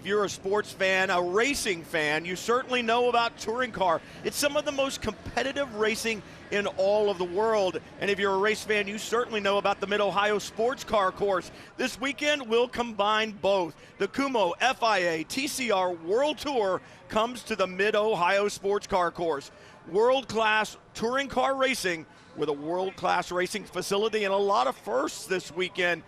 if you're a sports fan, a racing fan, you certainly know about touring car. It's some of the most competitive racing in all of the world. And if you're a race fan, you certainly know about the Mid-Ohio Sports Car Course. This weekend, we'll combine both. The Kumho FIA TCR World Tour comes to the Mid-Ohio Sports Car Course. World-class touring car racing with a world-class racing facility and a lot of firsts this weekend.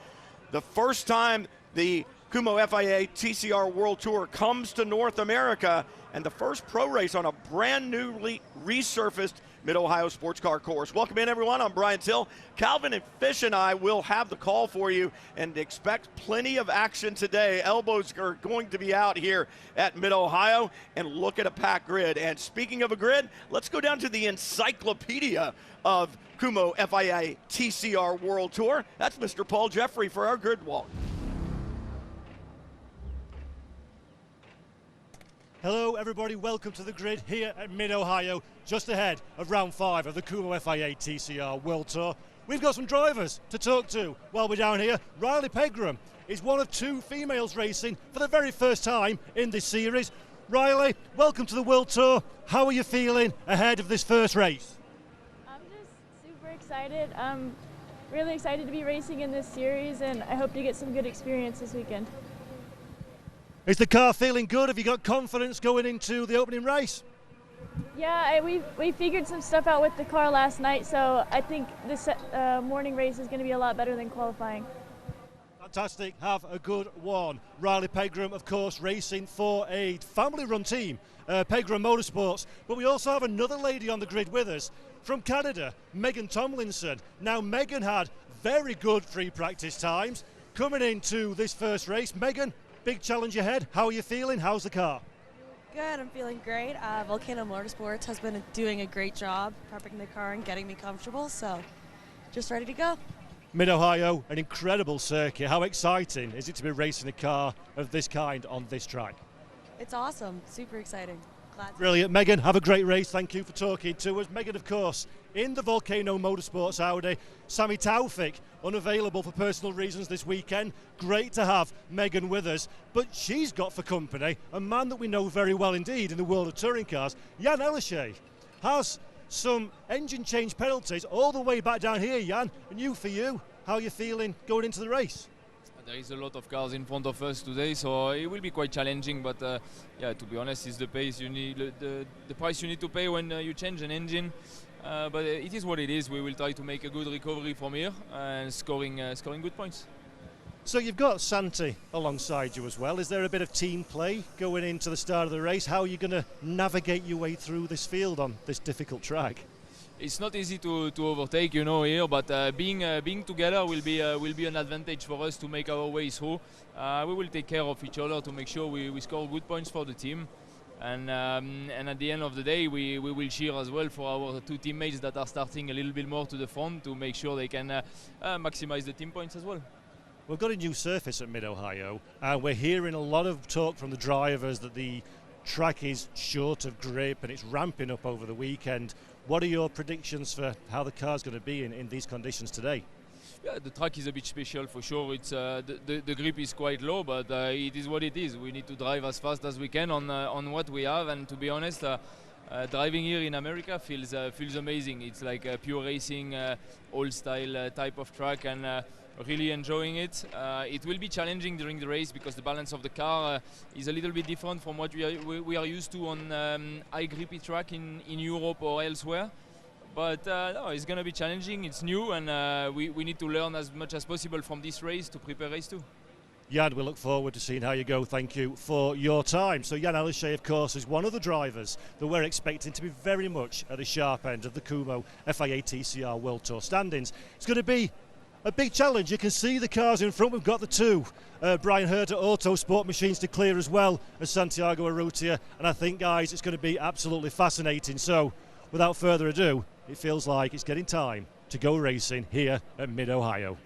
The first time the Kumho FIA TCR World Tour comes to North America, and the first pro race on a brand newly resurfaced Mid-Ohio Sports Car Course. Welcome in, everyone. I'm Brian Till. Calvin and Fish and I will have the call for you, and expect plenty of action today. Elbows are going to be out here at Mid-Ohio, and look at a packed grid. And speaking of a grid, let's go down to the encyclopedia of Kumho FIA TCR World Tour. That's Mr. Paul Jeffrey for our grid walk. Hello everybody, welcome to the grid here at Mid-Ohio, just ahead of round 5 of the Kumho FIA TCR World Tour. We've got some drivers to talk to while we're down here. Riley Pegram is one of 2 females racing for the very first time in this series. Riley, welcome to the World Tour. How are you feeling ahead of this first race? I'm just super excited. I'm really excited to be racing in this series, and I hope to get some good experience this weekend. Is the car feeling good? Have you got confidence going into the opening race? Yeah, we figured some stuff out with the car last night, so I think this morning race is going to be a lot better than qualifying. Fantastic, have a good one. Riley Pegram, of course, racing for a family-run team, Pegram Motorsports, but we also have another lady on the grid with us from Canada, Megan Tomlinson. Now, Megan had very good free practice times coming into this first race. Megan, big challenge ahead. How are you feeling? How's the car? Good, I'm feeling great. Volcano Motorsports has been doing a great job prepping the car and getting me comfortable, so just ready to go. Mid-Ohio, an incredible circuit. How exciting is it to be racing a car of this kind on this track? It's awesome, super exciting. Glad. Brilliant. Megan, have a great race. Thank you for talking to us. Megan, of course, in the Volcano Motorsports Audi. Sami Taufik, unavailable for personal reasons this weekend. Great to have Megan with us. But she's got for company a man that we know very well indeed in the world of touring cars. Jan Elishay has some engine change penalties all the way back down here, Jan. And you, how are you feeling going into the race? There is a lot of cars in front of us today, so it will be quite challenging. But yeah, to be honest, it's the pace you need, the price you need to pay when you change an engine. But it is what it is. We will try to make a good recovery from here and scoring good points. So you've got Santi alongside you as well. Is there a bit of team play going into the start of the race? How are you going to navigate your way through this field on this difficult track? It's not easy to overtake, you know, here, but being together will be an advantage for us to make our way through. We will take care of each other to make sure we score good points for the team, and at the end of the day, we will cheer as well for our 2 teammates that are starting a little bit more to the front to make sure they can maximize the team points as well. We've got a new surface at Mid-Ohio, and we're hearing a lot of talk from the drivers that the track is short of grip and it's ramping up over the weekend. What are your predictions for how the car's going to be in these conditions today? Yeah, the track is a bit special for sure. It's the grip is quite low, but it is what it is. We need to drive as fast as we can on what we have, and to be honest, driving here in America feels amazing. It's like a pure racing, old-style type of track, and really enjoying it. It will be challenging during the race because the balance of the car is a little bit different from what we are used to on high grippy track in Europe or elsewhere. But no, it's going to be challenging. It's new, and we need to learn as much as possible from this race to prepare race 2. Jan, we look forward to seeing how you go. Thank you for your time. So Jan Elishay, of course, is one of the drivers that we're expecting to be very much at the sharp end of the Kumho FIA TCR World Tour standings. It's going to be a big challenge. You can see the cars in front. We've got the 2 Brian Herter Auto Sport machines to clear, as well as Santiago Urrutia. And I think, guys, it's going to be absolutely fascinating. So without further ado, it feels like it's getting time to go racing here at Mid-Ohio.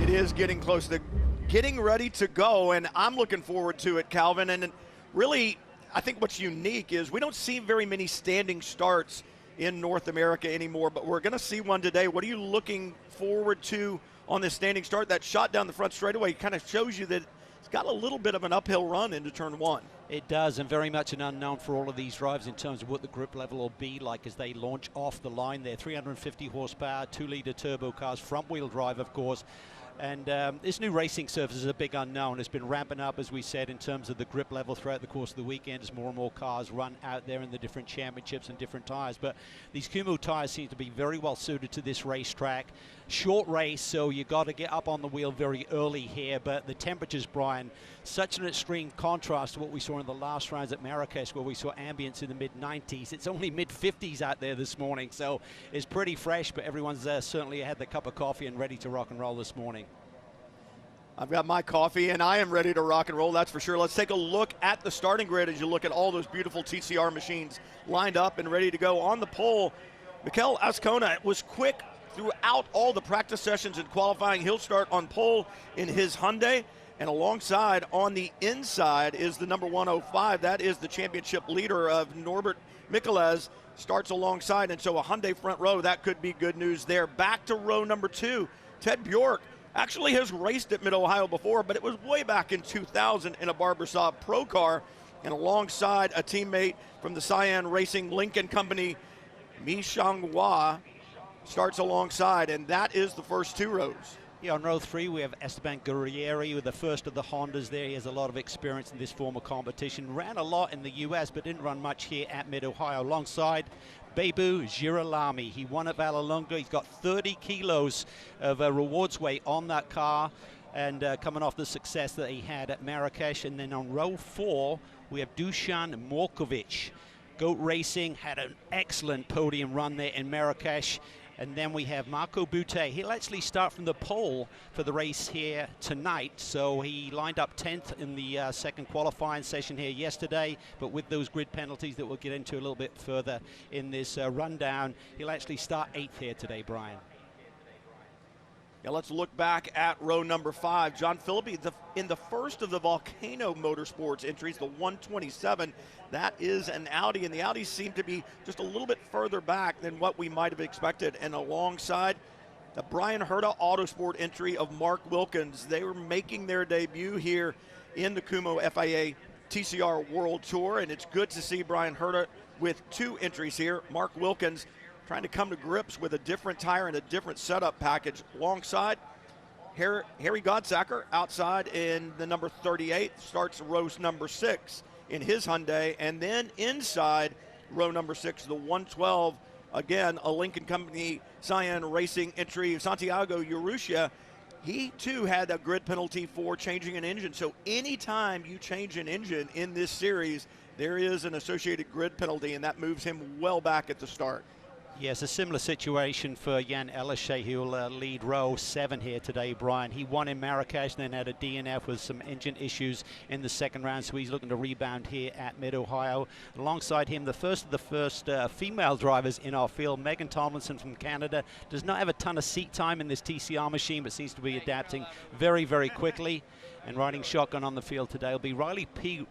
It is getting close to getting ready to go, and I'm looking forward to it, Calvin. And really, I think what's unique is we don't see very many standing starts in North America anymore, but we're going to see one today. What are you looking forward to on this standing start. That shot down the front straightaway kind of shows you that it's got a little bit of an uphill run into turn one. It does, and very much an unknown for all of these drivers in terms of what the grip level will be like as they launch off the line there. 350 horsepower, 2-liter turbo cars, front-wheel drive, of course. And this new racing surface is a big unknown. It's been ramping up, as we said, in terms of the grip level throughout the course of the weekend as more and more cars run out there in the different championships and different tires. But these Kumho tires seem to be very well suited to this racetrack. Short race, so you got to get up on the wheel very early here. But the temperatures, Brian, such an extreme contrast to what we saw in the last rounds at Marrakesh, where we saw ambience in the mid-90s. It's only mid-50s out there this morning, so it's pretty fresh, but everyone's certainly had the cup of coffee and ready to rock and roll this morning. I've got my coffee, and I am ready to rock and roll, that's for sure. Let's take a look at the starting grid as you look at all those beautiful TCR machines lined up and ready to go. On the pole, Mikel Azcona was quick throughout all the practice sessions and qualifying. He'll start on pole in his Hyundai, and alongside on the inside is the number 105. That is the championship leader of Norbert Mikelez, starts alongside, and so a Hyundai front row, that could be good news there. Back to row number 2, Ted Bjork actually has raced at Mid-Ohio before, but it was way back in 2000 in a Barbershop Pro car, and alongside a teammate from the Cyan Racing Lincoln Company, Mi Xianghua, starts alongside, and that is the first 2 rows. Yeah, on row 3 we have Esteban Guerrieri with the first of the Hondas there. He has a lot of experience in this form of competition. Ran a lot in the US, but didn't run much here at Mid-Ohio. Alongside Bebu Girolami. He won at Vallelunga. He's got 30 kilos of rewards weight on that car, and coming off the success that he had at Marrakesh. And then on row 4, we have Dusan Morkovic. Goat Racing had an excellent podium run there in Marrakesh. And then we have Marco Butte. He'll actually start from the pole for the race here tonight. So he lined up 10th in the second qualifying session here yesterday. But with those grid penalties that we'll get into a little bit further in this rundown, he'll actually start 8th here today, Brian. Yeah, let's look back at row number 5. John Philippi in the first of the Volcano Motorsports entries, the 127. That is an Audi, and the Audis seem to be just a little bit further back than what we might have expected. And alongside the Brian Herta Autosport entry of Mark Wilkins, they were making their debut here in the Kumho FIA TCR World Tour, and it's good to see Brian Herta with 2 entries here. Mark Wilkins trying to come to grips with a different tire and a different setup package. Alongside, Harry Godsacker outside in the number 38, starts row number 6 in his Hyundai. And then inside row number 6, the 112, again, a Lincoln Company Cyan Racing entry, Santiago Urrutia. He, too, had a grid penalty for changing an engine. So anytime you change an engine in this series, there is an associated grid penalty, and that moves him well back at the start. Yes, a similar situation for Jan Elishay, who will lead row 7 here today, Brian. He won in Marrakesh, then had a DNF with some engine issues in the second round, so he's looking to rebound here at Mid-Ohio. Alongside him, the first female drivers in our field, Megan Tomlinson from Canada, does not have a ton of seat time in this TCR machine, but seems to be adapting very, very quickly. And riding shotgun on the field today will be Riley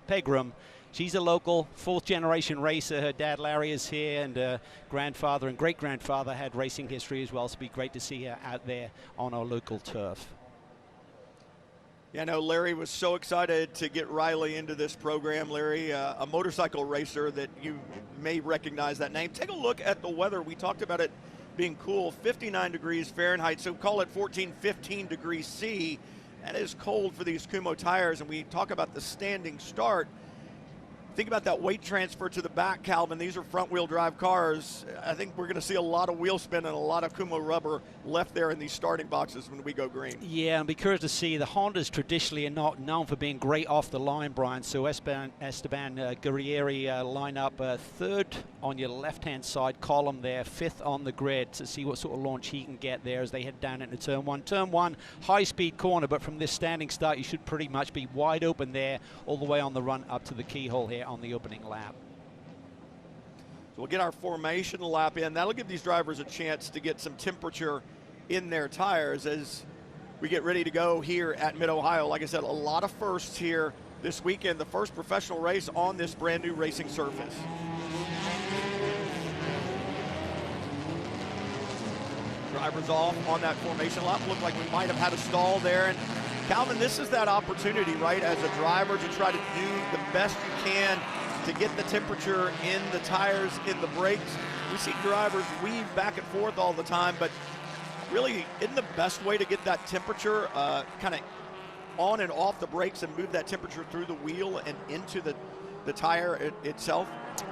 Pegram. She's a local 4th-generation racer. Her dad, Larry, is here, and grandfather and great-grandfather had racing history as well, so it'll be great to see her out there on our local turf. Yeah, I know Larry was so excited to get Riley into this program. Larry, a motorcycle racer that you may recognize that name. Take a look at the weather. We talked about it being cool, 59 degrees Fahrenheit, so call it 14, 15 degrees C. That is cold for these Kumho tires, and we talk about the standing start. Think about that weight transfer to the back, Calvin. These are front-wheel drive cars. I think we're going to see a lot of wheel spin and a lot of Kumho rubber left there in these starting boxes when we go green. Yeah, and be curious to see. The Hondas traditionally are not known for being great off the line, Brian. So Esteban Guerrieri line up 3rd on your left-hand side column there, 5th on the grid, to see what sort of launch he can get there as they head down into turn 1. Turn 1, high-speed corner, but from this standing start, you should pretty much be wide open there all the way on the run up to the keyhole here on the opening lap. So we'll get our formation lap in. That'll give these drivers a chance to get some temperature in their tires as we get ready to go here at Mid-Ohio. Like I said, a lot of firsts here this weekend. The first professional race on this brand new racing surface. drivers off on that formation lap. Looked like we might have had a stall there. And Calvin, this is that opportunity, right, as a driver to try to do the best you can to get the temperature in the tires, in the brakes. We see drivers weave back and forth all the time, but really, isn't the best way to get that temperature kind of on and off the brakes and move that temperature through the wheel and into the tire itself?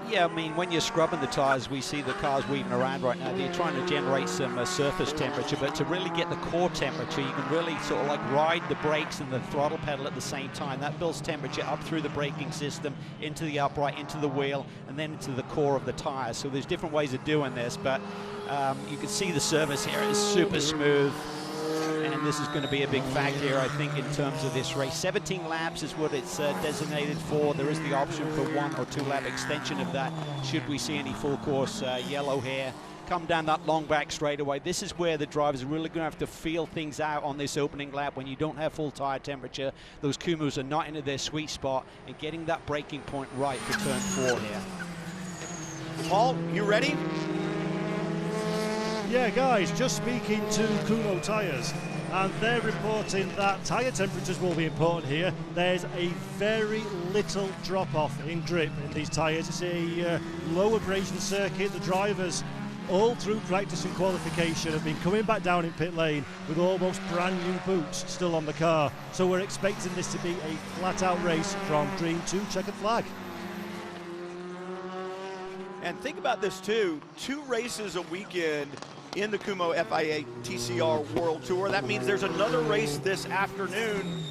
Yeah, I mean, when you're scrubbing the tires, we see the cars weaving around right now. They're trying to generate some surface temperature, but to really get the core temperature, you can really sort of like ride the brakes and the throttle pedal at the same time. That builds temperature up through the braking system, into the upright, into the wheel, and then into the core of the tire. So there's different ways of doing this, but you can see the surface here is super smooth. And this is going to be a big factor here, I think, in terms of this race. 17 laps is what it's designated for. There is the option for 1 or 2 lap extension of that, should we see any full course yellow here come down that long back straightaway. This is where the drivers are really going to have to feel things out on this opening lap when you don't have full tire temperature. Those Kumhos are not into their sweet spot, and getting that braking point right for turn 4 here. Paul, you ready? Yeah, guys, just speaking to Kumho Tyres, and they're reporting that tyre temperatures will be important here. There's a very little drop-off in grip in these tyres. It's a low abrasion circuit. The drivers, all through practice and qualification, have been coming back down in pit lane with almost brand new boots still on the car. So we're expecting this to be a flat-out race from green to checkered flag. And think about this too, 2 races a weekend in the Kumho FIA TCR World Tour. That means there's another race this afternoon.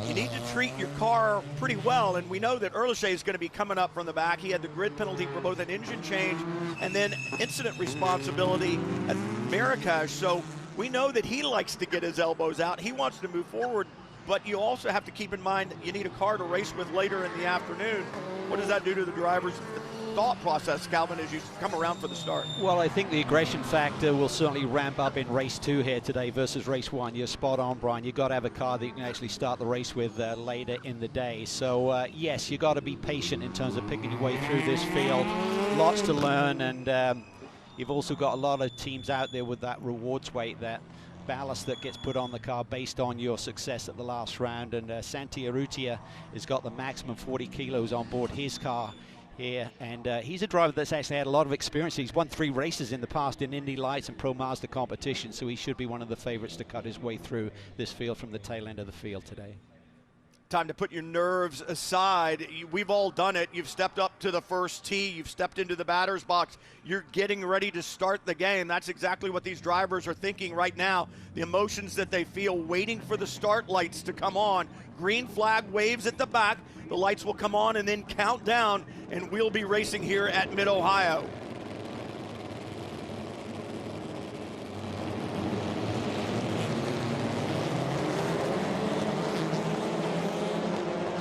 You need to treat your car pretty well, and we know that Erlichey is going to be coming up from the back. He had the grid penalty for both an engine change and then incident responsibility at Marrakesh, so we know that he likes to get his elbows out. He wants to move forward, but you also have to keep in mind that you need a car to race with later in the afternoon. What does that do to the drivers' thought process, Calvin, as you come around for the start? Well, I think the aggression factor will certainly ramp up in race 2 here today versus race 1. You're spot on, Brian. You've got to have a car that you can actually start the race with later in the day. So, yes, you've got to be patient in terms of picking your way through this field. Lots to learn, and you've also got a lot of teams out there with that rewards weight, that ballast that gets put on the car based on your success at the last round. And Santi Urrutia has got the maximum 40 kilos on board his car here, and he's a driver that's actually had a lot of experience. He's won 3 races in the past in Indy Lights and Pro Mazda competition, so he should be one of the favorites to cut his way through this field from the tail end of the field today. Time to put your nerves aside. We've all done it. You've stepped up to the first tee. You've stepped into the batter's box. You're getting ready to start the game. That's exactly what these drivers are thinking right now. The emotions that they feel waiting for the start lights to come on. Green flag waves at the back. The lights will come on and then count down, and we'll be racing here at Mid-Ohio.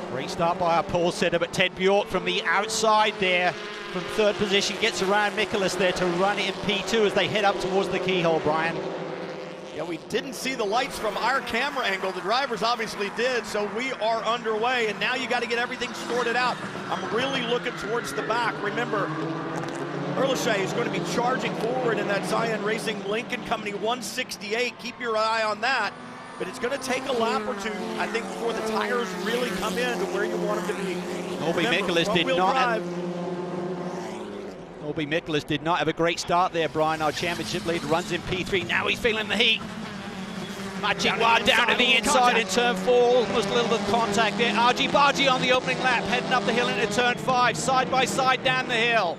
Great start by our pole setter, but Ted Bjork from the outside there, from 3rd position, gets around Nicholas there to run it in P2 as they head up towards the keyhole, Brian. Yeah, we didn't see the lights from our camera angle. The drivers obviously did, so we are underway, and now you got to get everything sorted out. I'm really looking towards the back. Remember, Erlichey is going to be charging forward in that Zion Racing Lincoln Company 168. Keep your eye on that. But it's going to take a lap or 2, I think, before the tires really come in to where you want them to be. Obi Nicholas did not have a great start there, Brian. Our championship leader runs in P3. Now he's feeling the heat. Machingwa down to the inside in turn 4. Almost a little bit of contact there. Argy Bargy on the opening lap, heading up the hill into turn 5. Side by side down the hill.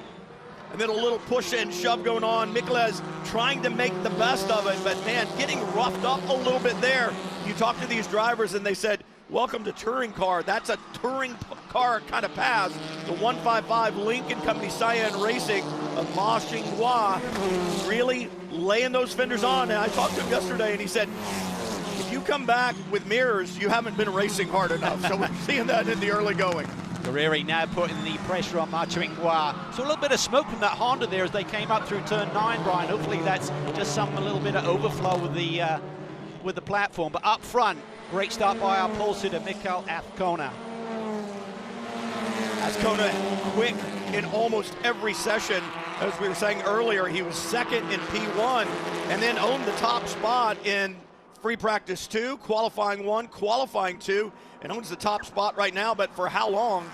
And then a little push and shove going on. Nicholas trying to make the best of it, but man, getting roughed up a little bit there. You talk to these drivers and they said, welcome to touring car. That's a touring car kind of pass. The 155 Lincoln Company Cyan Racing of Ma Xinghua really laying those fenders on. And I talked to him yesterday and he said, if you come back with mirrors, you haven't been racing hard enough. So we're seeing that in the early going. Guerrieri now putting the pressure on Ma Xinghua. So a little bit of smoke from that Honda there as they came up through turn 9, Brian. Hopefully that's just a little bit of overflow with the platform. But up front, great start by our pole sitter, Mikhail Azcona. Azcona quick in almost every session. As we were saying earlier, he was second in P1 and then owned the top spot in free practice 2, qualifying 1, qualifying 2, and owns the top spot right now, but for how long?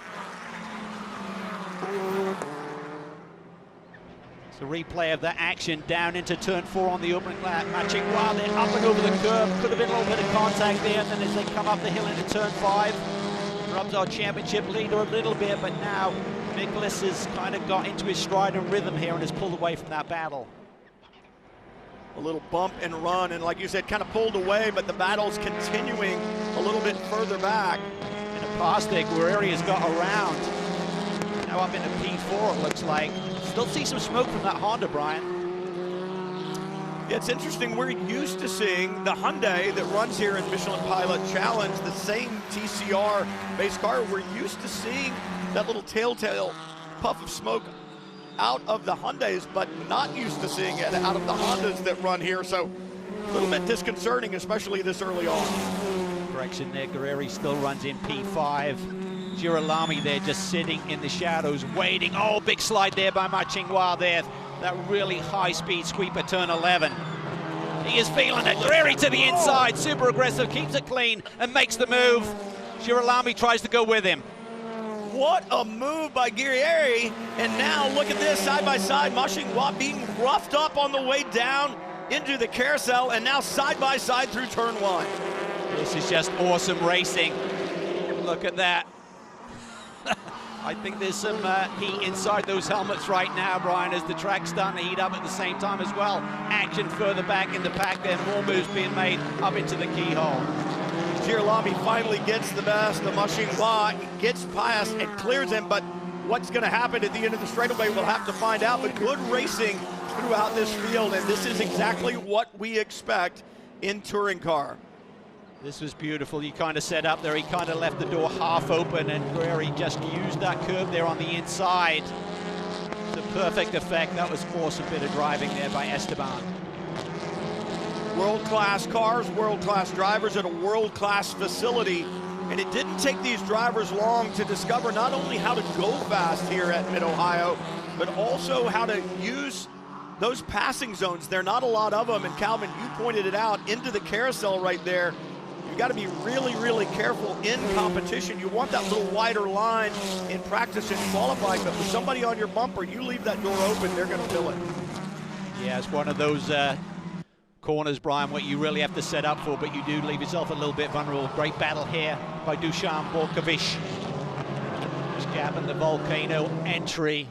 It's a replay of that action down into turn 4 on the opening lap, matching while they're up and over the curb. Could have been a little bit of contact there, and then as they come up the hill into turn 5, rubs our championship leader a little bit, but now Nicholas has kind of got into his stride and rhythm here and has pulled away from that battle. A little bump and run, and like you said, kind of pulled away, but the battle's continuing a little bit further back. In a pass there, Guerrieri has got around. Now up into P4, it looks like. Still see some smoke from that Honda, Brian. Yeah, it's interesting. We're used to seeing the Hyundai that runs here in Michelin Pilot Challenge, the same TCR base car. We're used to seeing that little telltale puff of smoke out of the Hyundais, but not used to seeing it out of the Hondas that run here. So a little bit disconcerting, especially this early on. Correction there, Guerrieri still runs in P5. Girolami there just sitting in the shadows, waiting. Oh, big slide there by Machinwa there. That really high-speed sweep at turn 11. He is feeling it. Guerrieri to the inside, super aggressive, keeps it clean and makes the move. Girolami tries to go with him. What a move by Guerrieri, and now look at this, side by side, Machinwa being roughed up on the way down into the carousel, and now side by side through turn 1. This is just awesome racing. Look at that. I think there's some heat inside those helmets right now, Brian, as the track's starting to heat up at the same time as well. Action further back in the pack there, more moves being made up into the keyhole. Girolami finally gets the best of Machinwa, gets past and clears him, but what's going to happen at the end of the straightaway, we'll have to find out. But good racing throughout this field, and this is exactly what we expect in touring car. This was beautiful. You kind of set up there. He kind of left the door half open, and Guerrieri just used that curve there on the inside. The perfect effect. That was awesome bit of driving there by Esteban. World-class cars, world-class drivers at a world-class facility. And it didn't take these drivers long to discover not only how to go fast here at Mid-Ohio, but also how to use those passing zones. There are not a lot of them, and Calvin, you pointed it out, into the carousel right there. You've got to be really, really careful in competition. You want that little wider line in practice and qualifying, but with somebody on your bumper, you leave that door open, they're going to fill it. Yeah, it's one of those corners, Brian, what you really have to set up for, but you do leave yourself a little bit vulnerable. Great battle here by Dusan Borkovic. Just gapping the volcano entry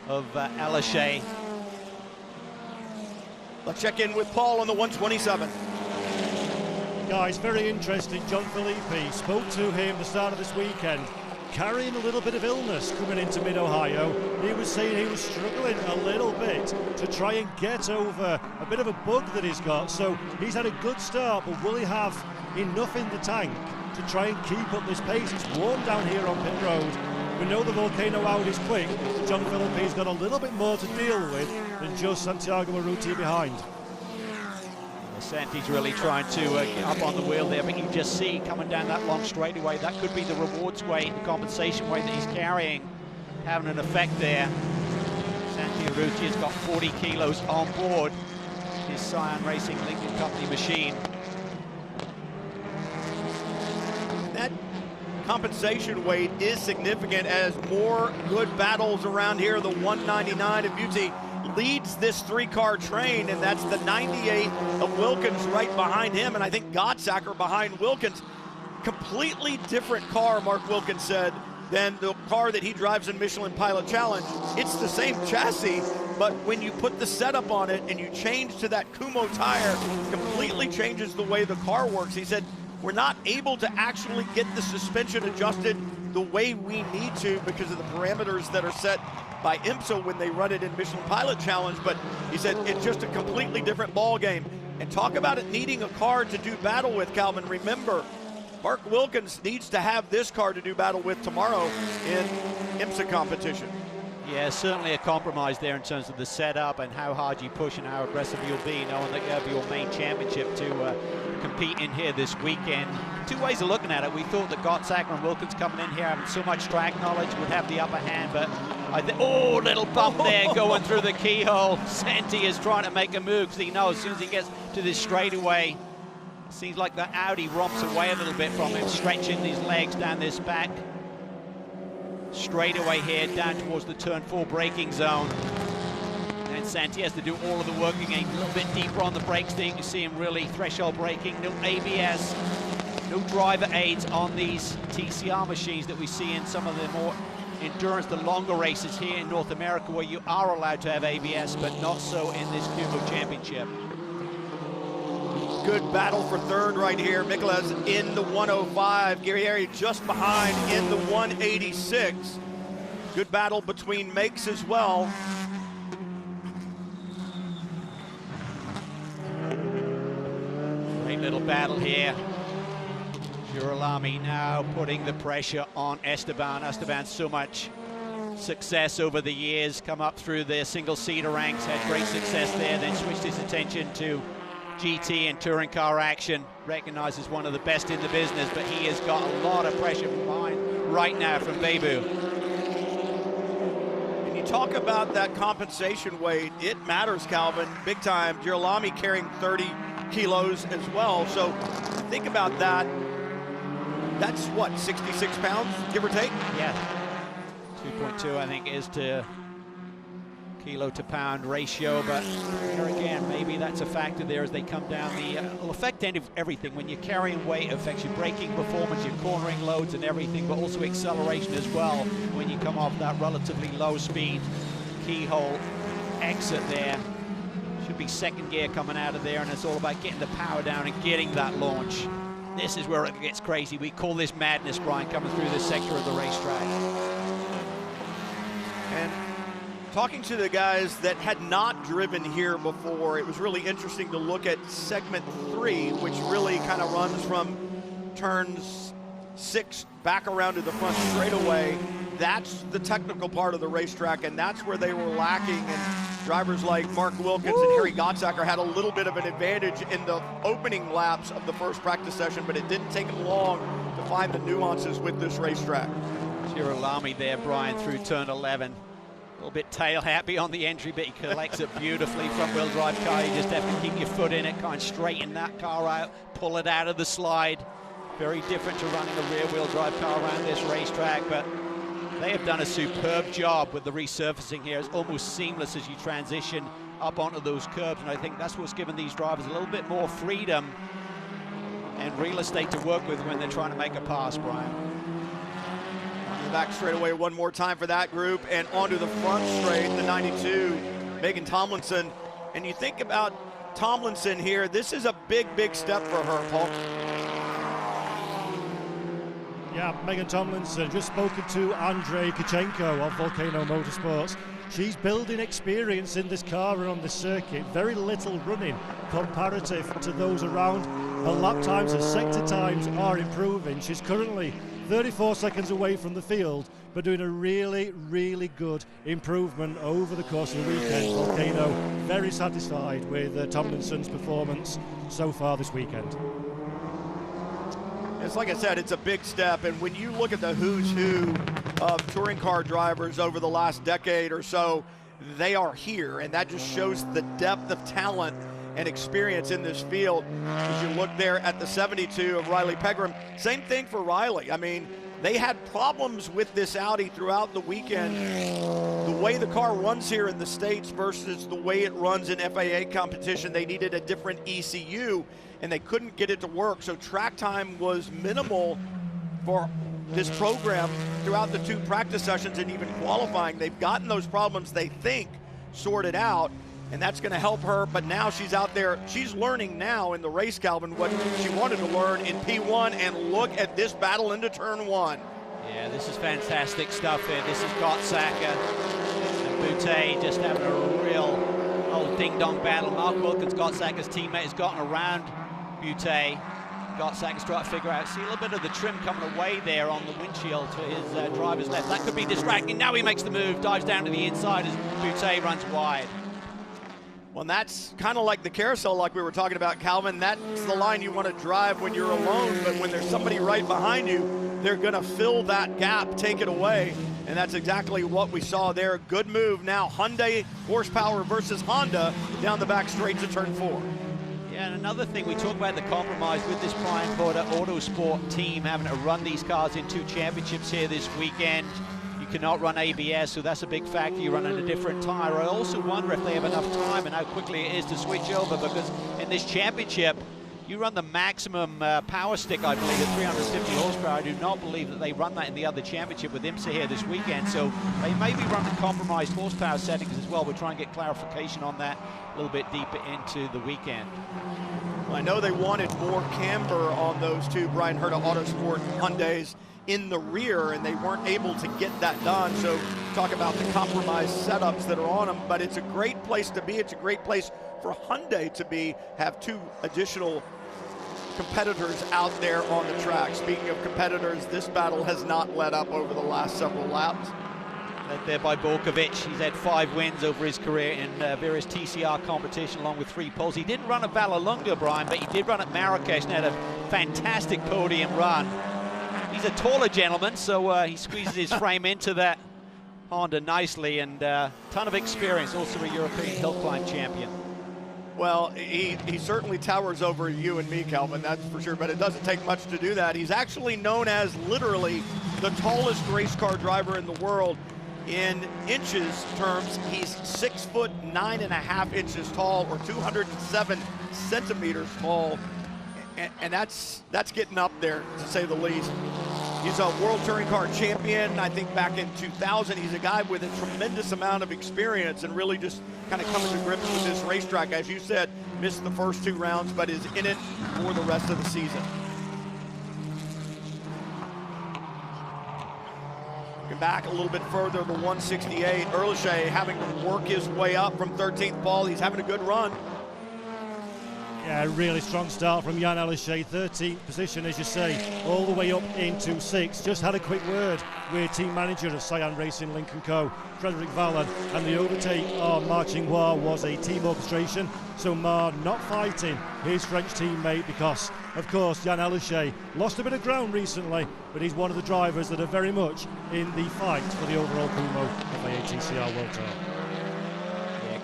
of Aleshe. Let's check in with Paul on the 127. Guys, very interesting. John Filippi spoke to him at the start of this weekend, carrying a little bit of illness coming into Mid-Ohio. He was saying he was struggling a little bit to try and get over a bit of a bug that he's got. So he's had a good start, but will he have enough in the tank to try and keep up this pace? It's warm down here on pit road. We know the volcano out is quick. John Filippi's got a little bit more to deal with than just Santiago Urrutia behind. Santi's really trying to get up on the wheel there, but you just see coming down that long straightaway, that could be the rewards weight, the compensation weight that he's carrying, having an effect there. Santi Urrutia's got 40 kilos on board his Scion Racing Lincoln Company machine. That compensation weight is significant as more good battles around here. The 199 of Beauty leads this three-car train, and that's the 98 of Wilkins right behind him, and I think Godsacker behind Wilkins. Completely different car, Mark Wilkins said, than the car that he drives in Michelin Pilot Challenge. It's the same chassis, but when you put the setup on it and you change to that Kumho tire, completely changes the way the car works. He said, we're not able to actually get the suspension adjusted the way we need to because of the parameters that are set by IMSA when they run it in Michelin Pilot Challenge, but he said it's just a completely different ball game. And talk about it needing a car to do battle with, Calvin. Remember, Mark Wilkins needs to have this car to do battle with tomorrow in IMSA competition. Yeah, certainly a compromise there in terms of the setup and how hard you push and how aggressive you'll be, knowing that you have your main championship to compete in here this weekend. Two ways of looking at it. We thought that Gottsacker and Wilkins coming in here having so much track knowledge would have the upper hand, but oh, little bump there going through the keyhole. Senti is trying to make a move because he knows as soon as he gets to this straightaway, it seems like the Audi romps away a little bit from him, stretching these legs down this back straightaway here down towards the turn 4 braking zone. And Senti has to do all of the work again, a little bit deeper on the brakes there. You can see him really threshold braking, no ABS, no driver aids on these TCR machines that we see in some of the more endurance, the longer races here in North America where you are allowed to have ABS, but not so in this Kumho Championship. Good battle for third right here. Mikola's in the 105. Guerrieri just behind in the 186. Good battle between makes as well. Great little battle here. Girolami now putting the pressure on Esteban. Esteban, so much success over the years, come up through the single-seater ranks, had great success there, then switched his attention to GT and touring car action, recognized as one of the best in the business, but he has got a lot of pressure from behind right now from Bebu. And you talk about that compensation weight, it matters, Calvin, big time. Girolami carrying 30 kilos as well, so think about that. That's what, 66 pounds, give or take? Yeah, 2.2 I think is to kilo to pound ratio, but here again, maybe that's a factor there as they come down. Will affect everything. When you're carrying weight, it affects your braking performance, your cornering loads and everything, but also acceleration as well when you come off that relatively low speed keyhole exit there. Should be second gear coming out of there, and it's all about getting the power down and getting that launch. This is where it gets crazy. We call this madness, Brian, coming through this sector of the racetrack. And talking to the guys that had not driven here before, it was really interesting to look at segment 3, which really kind of runs from turns 6 back around to the front straightaway. That's the technical part of the racetrack, and that's where they were lacking. And drivers like Mark Wilkins and Harry Gottsacker had a little bit of an advantage in the opening laps of the first practice session, but it didn't take them long to find the nuances with this racetrack. Girolami there, Brian, through turn 11. A little bit tail happy on the entry, but he collects it beautifully. Front wheel drive car, you just have to keep your foot in it, kind of straighten that car out, pull it out of the slide. Very different to running a rear wheel drive car around this racetrack, but they have done a superb job with the resurfacing here. It's almost seamless as you transition up onto those curbs, and I think that's what's given these drivers a little bit more freedom and real estate to work with when they're trying to make a pass, Brian. Back straight away one more time for that group, and onto the front straight, the 92, Megan Tomlinson. And you think about Tomlinson here, this is a big, big step for her, Paul. Yeah, Megan Tomlinson, just spoken to Andrei Kachenko of Volcano Motorsports. She's building experience in this car and on this circuit. Very little running comparative to those around. Her lap times, her sector times are improving. She's currently 34 seconds away from the field, but doing a really, really good improvement over the course of the weekend. Volcano very satisfied with Tomlinson's performance so far this weekend. It's like I said, it's a big step, and when you look at the who's who of touring car drivers over the last decade or so, they are here, and that just shows the depth of talent and experience in this field. As you look there at the 72 of Riley Pegram, same thing for Riley. I mean, they had problems with this Audi throughout the weekend. The way the car runs here in the States versus the way it runs in FIA competition, they needed a different ECU, and they couldn't get it to work. So track time was minimal for this program throughout the 2 practice sessions and even qualifying. They've gotten those problems, they think, sorted out, and that's going to help her. But now she's out there, she's learning now in the race, Calvin, what she wanted to learn in P1, and look at this battle into turn 1. Yeah, this is fantastic stuff here. This is Gottsacker and Boutte just having a real old ding-dong battle. Mark Wilkins, Gottsacker's teammate, has gotten around Boutte. got seconds to try to figure out. See a little bit of the trim coming away there on the windshield to his driver's left. That could be distracting. Now he makes the move, dives down to the inside as Boutte runs wide. Well, that's kind of like the carousel like we were talking about, Calvin. That's the line you want to drive when you're alone, but when there's somebody right behind you, they're going to fill that gap, take it away, and that's exactly what we saw there. Good move now. Hyundai horsepower versus Honda down the back straight to turn 4. Yeah, and another thing, we talk about the compromise with this Brian Porter Autosport team having to run these cars in 2 championships here this weekend. You cannot run ABS, so that's a big factor. You run on a different tire. I also wonder if they have enough time and how quickly it is to switch over, because in this championship, you run the maximum power stick, I believe, at 350 horsepower. I do not believe that they run that in the other championship with IMSA here this weekend, so they may be running compromised horsepower settings as well. We'll try and get clarification on that a little bit deeper into the weekend. Well, I know they wanted more camber on those 2 Brian Herta Autosport Hyundais in the rear, and they weren't able to get that done. So talk about the compromised setups that are on them, but it's a great place to be. It's a great place for Hyundai to be, have 2 additional competitors out there on the track. Speaking of competitors, this battle has not let up over the last several laps. Led there by Borkovic. He's had 5 wins over his career in various TCR competition, along with 3 poles. He didn't run at Vallelunga, Brian, but he did run at Marrakesh and had a fantastic podium run. He's a taller gentleman, so he squeezes his frame into that Honda nicely, and ton of experience, also a European hill climb champion. Well, he certainly towers over you and me, Calvin, that's for sure, but it doesn't take much to do that. He's actually known as literally the tallest race car driver in the world. In inches terms, he's 6'9.5" tall, or 207 centimeters tall, and that's getting up there, to say the least. He's a World Touring Car champion, I think back in 2000. He's a guy with a tremendous amount of experience and really just kind of coming to grips with this racetrack. As you said, missed the first 2 rounds, but is in it for the rest of the season. Looking back a little bit further, the 168, Erlichey having to work his way up from 13th pole. He's having a good run. Yeah, really strong start from Jan Erlichey, 13th position, as you say, all the way up into 6th. Just had a quick word with team manager of Cyan Racing Lincoln Co., Frederick Vallen, and the overtake on Marching War was a team orchestration, so Mar not fighting his French teammate because, of course, Jan Erlichey lost a bit of ground recently, but he's one of the drivers that are very much in the fight for the overall Kumho FIA TCR World Tour.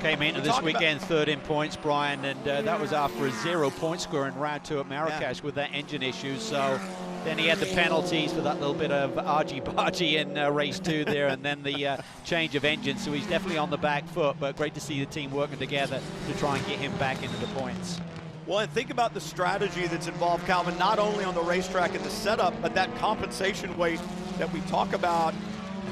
Came into this weekend 3rd in points, Brian, and that was after a 0-point score in round 2 at Marrakesh with that engine issue. So then he had the penalties for that little bit of argy-bargy in race 2 there, and then the change of engine. So he's definitely on the back foot, but great to see the team working together to try and get him back into the points. Well, and think about the strategy that's involved, Calvin, not only on the racetrack and the setup, but that compensation weight that we talk about.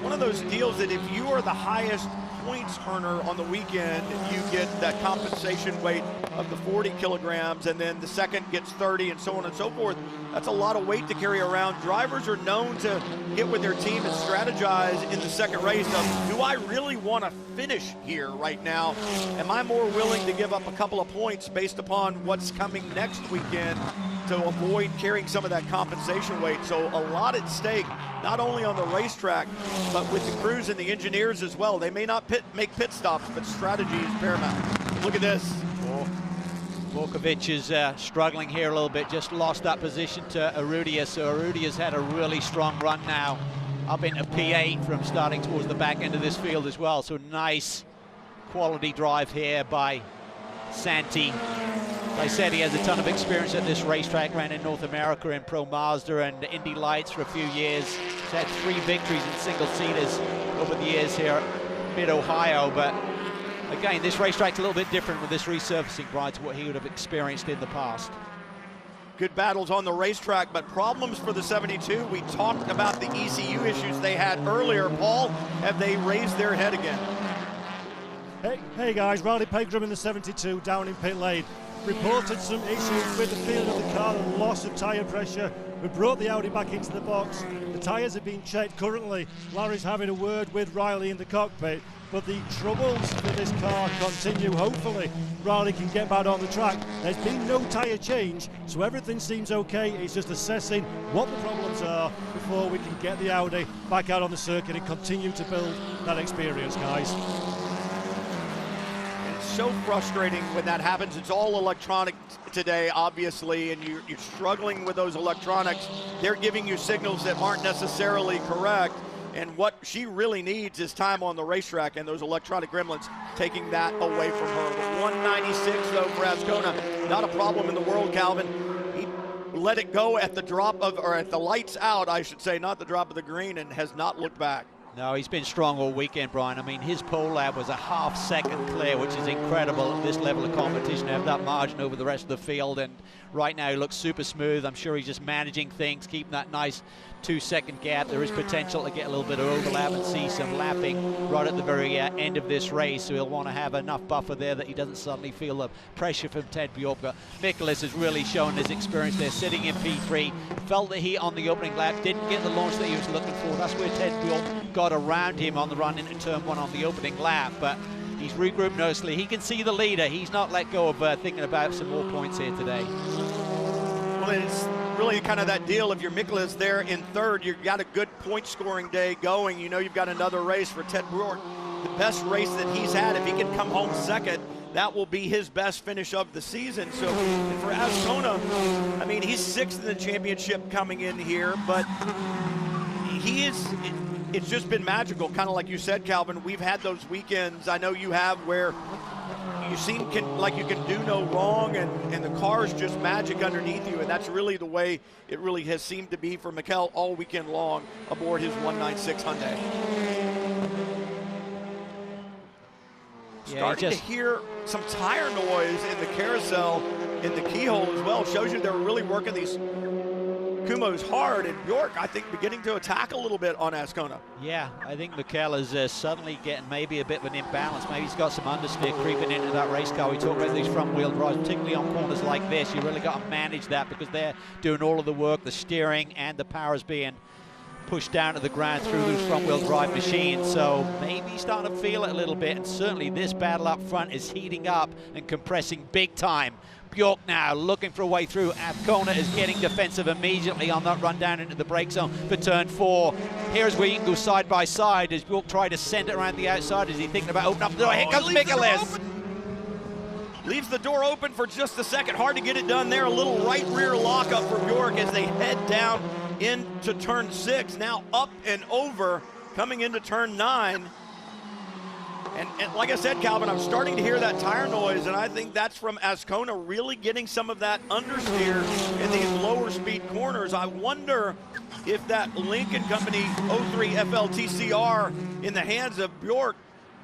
One of those deals that if you are the highest points earner on the weekend, you get that compensation weight of the 40 kilograms, and then the second gets 30, and so on and so forth. That's a lot of weight to carry around. Drivers are known to get with their team and strategize in the second race of, do I really want to finish here right now? Am I more willing to give up a couple of points based upon what's coming next weekend to avoid carrying some of that compensation weight? So a lot at stake, not only on the racetrack, but with the crews and the engineers as well. They may not make pit stops, but strategy is paramount. Look at this. Borkovic is struggling here a little bit, just lost that position to Arudia, so Arudia's had a really strong run now, up into P8 from starting towards the back end of this field as well. So nice quality drive here by Santi. As I said, he has a ton of experience at this racetrack, ran in North America in Pro Mazda and Indy Lights for a few years. He's had 3 victories in single-seaters over the years here at Mid-Ohio, but again, this racetrack's a little bit different with this resurfacing, Brian, to what he would have experienced in the past. Good battles on the racetrack, but problems for the 72. We talked about the ECU issues they had earlier. Paul, have they raised their head again? Hey guys, Riley Pegram in the 72 down in pit lane. Reported some issues with the field of the car and loss of tyre pressure. We brought the Audi back into the box. The tyres are being checked currently. Larry's having a word with Riley in the cockpit. but the troubles for this car continue. Hopefully Riley can get back on the track. There's been no tyre change, so everything seems okay. It's just assessing what the problems are before we can get the Audi back out on the circuit and continue to build that experience, guys. So frustrating when that happens. It's all electronic today, obviously, and you're struggling with those electronics. They're giving you signals that aren't necessarily correct, and what she really needs is time on the racetrack, and those electronic gremlins taking that away from her. The 196, though, for Ascona, not a problem in the world, Calvin. He let it go at the drop of, or at the lights out, I should say, not the drop of the green, and has not looked back. No, he's been strong all weekend, Brian. I mean, his pole lap was a half-second clear, which is incredible at this level of competition to have that margin over the rest of the field. And right now he looks super smooth. I'm sure he's just managing things, keeping that nice 2-second gap. There is potential to get a little bit of overlap and see some lapping right at the very end of this race. So he'll want to have enough buffer there that he doesn't suddenly feel the pressure from Ted Bjork. But Nicholas has really shown his experience there, sitting in P3. Felt the heat on the opening lap, didn't get the launch that he was looking for. That's where Ted Bjork got around him on the run into turn 1 on the opening lap. But he's regrouped nicely. He can see the leader. He's not let go of thinking about some more points here today. Well, it's really kind of that deal. If you're Nicholas there in third, you've got a good point scoring day going. You know you've got another race for Ted Bjork. The best race that he's had. If he can come home second, that will be his best finish of the season. So for Ascona, I mean, he's 6th in the championship coming in here, but he is, it's just been magical. Kind of like you said, Calvin, we've had those weekends, I know you have, where you seem like you can do no wrong, and the car is just magic underneath you, and that's really the way it really has seemed to be for Mikel all weekend long aboard his 196 Hyundai. Starting to hear some tire noise in the carousel in the keyhole as well. Shows you they're really working these Kumhos hard, and Bjork, I think, beginning to attack a little bit on Ascona. Yeah, I think Mikel is suddenly getting maybe a bit of an imbalance. Maybe he's got some understeer creeping into that race car. We talk about these front-wheel drives, particularly on corners like this. You really got to manage that because they're doing all of the work, the steering, and the power is being pushed down to the ground through those front-wheel drive machines. So maybe he's starting to feel it a little bit, and certainly this battle up front is heating up and compressing big time. Bjork now looking for a way through. Ascona is getting defensive immediately on that run down into the brake zone for turn 4. Here's where you can go side by side as Bjork tried to send it around the outside. Is he thinking about opening up the door? Here comes Nicholas. Leaves the door open for just a second. Hard to get it done there. A little right rear lockup for Bjork as they head down into turn 6. Now up and over, coming into turn 9. And like I said, Calvin, I'm starting to hear that tire noise, and I think that's from Ascona really getting some of that understeer in these lower speed corners. I wonder if that Lincoln Company 03 FL TCR in the hands of Bjork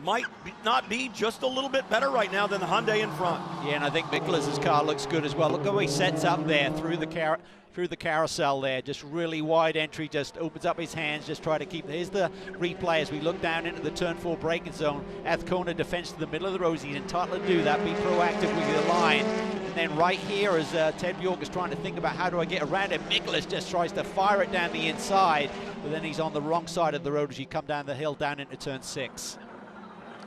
might not be just a little bit better right now than the Hyundai in front. Yeah, and I think Nicholas's car looks good as well. Look how he sets up there through the carousel there, just really wide entry, just opens up his hands, just try to keep. Here's the replay as we look down into the turn 4 braking zone. Ascona defense to the middle of the road. He's entitled to do that, be proactive with your line. And then right here as Ted Bjork is trying to think about how do I get around him, Nicholas just tries to fire it down the inside, but then he's on the wrong side of the road as you come down the hill down into turn 6.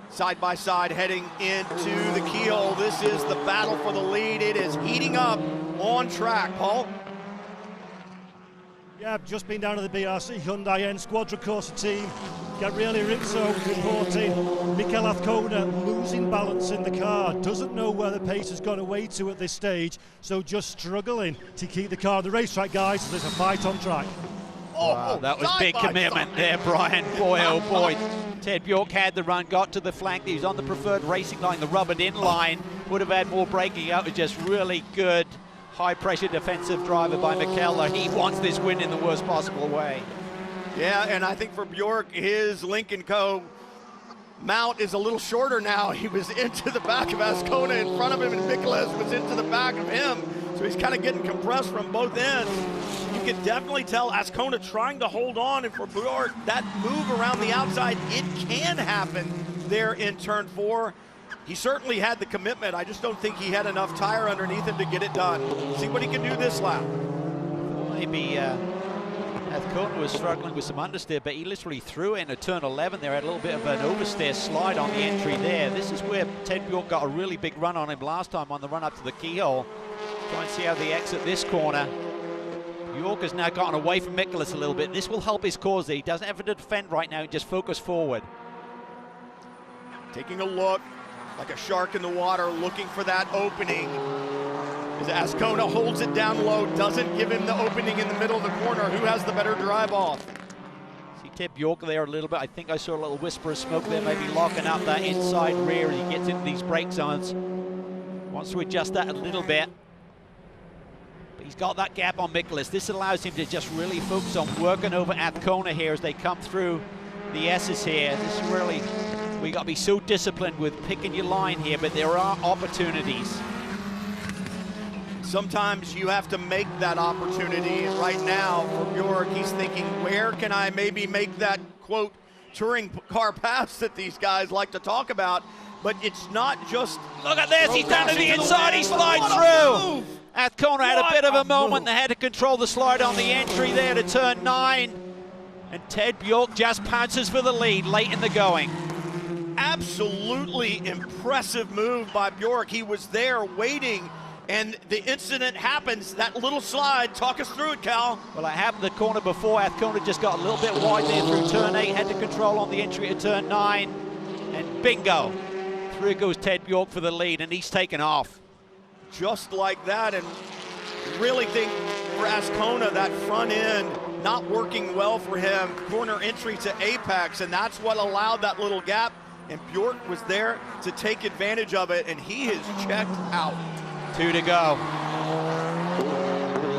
Side by side heading into the keyhole. This is the battle for the lead. It is heating up on track, Paul. Yeah, just been down to the BRC Hyundai N Squadra Corsa team. Gabriele Rizzo reporting Mikel Ascona losing balance in the car. Doesn't know where the pace has gone away to at this stage, so just struggling to keep the car on the racetrack, guys. So there's a fight on track. Wow, that was big commitment there, Brian. Boy, oh boy. Ted Bjork had the run, got to the flank. He was on the preferred racing line, the rubbered in line. Would have had more braking out. It was just really good, high-pressure defensive driver by Mikel. He wants this win in the worst possible way. Yeah, and I think for Bjork, his Lincoln Co. mount is a little shorter now. He was into the back of Ascona in front of him, and Nicholas was into the back of him. So he's kind of getting compressed from both ends. You can definitely tell Ascona trying to hold on, and for Bjork, that move around the outside, it can happen there in turn 4. He certainly had the commitment. I just don't think he had enough tire underneath him to get it done. See what he can do this lap. Maybe Kumho was struggling with some understeer, but he literally threw in a turn 11 there, had a little bit of an oversteer slide on the entry there. This is where Ted Bjork got a really big run on him last time on the run up to the keyhole. Try and see how they exit this corner. Bjork has now gotten away from Miklas a little bit. This will help his cause there. He doesn't have to defend right now, just focus forward. Taking a look, like a shark in the water, looking for that opening. As Ascona holds it down low, doesn't give him the opening in the middle of the corner. Who has the better drive off? See Ted Bjork there a little bit. I think I saw a little whisper of smoke there, maybe locking up that inside rear as he gets into these brake zones. Wants to adjust that a little bit. But he's got that gap on Miklas. This allows him to just really focus on working over Ascona here as they come through the S's here. This is really, we got to be so disciplined with picking your line here, but there are opportunities. Sometimes you have to make that opportunity. And right now, for Bjork, he's thinking, where can I maybe make that, quote, touring car pass that these guys like to talk about? But it's not just... Look at this, he's down to the inside, he slides through. Ascona had a bit of a moment. They had to control the slide on the entry there to turn 9. And Ted Bjork just pounces for the lead late in the going. Absolutely impressive move by Bjork. He was there waiting, and the incident happens. That little slide, talk us through it, Cal. Well, it happened the corner before. Ascona just got a little bit wide there through turn 8, had to control on the entry to turn 9, and bingo. Through goes Ted Bjork for the lead, and he's taken off. Just like that, and really think for Ascona, that front end not working well for him. Corner entry to apex, and that's what allowed that little gap, and Bjork was there to take advantage of it, and he has checked out. 2 to go.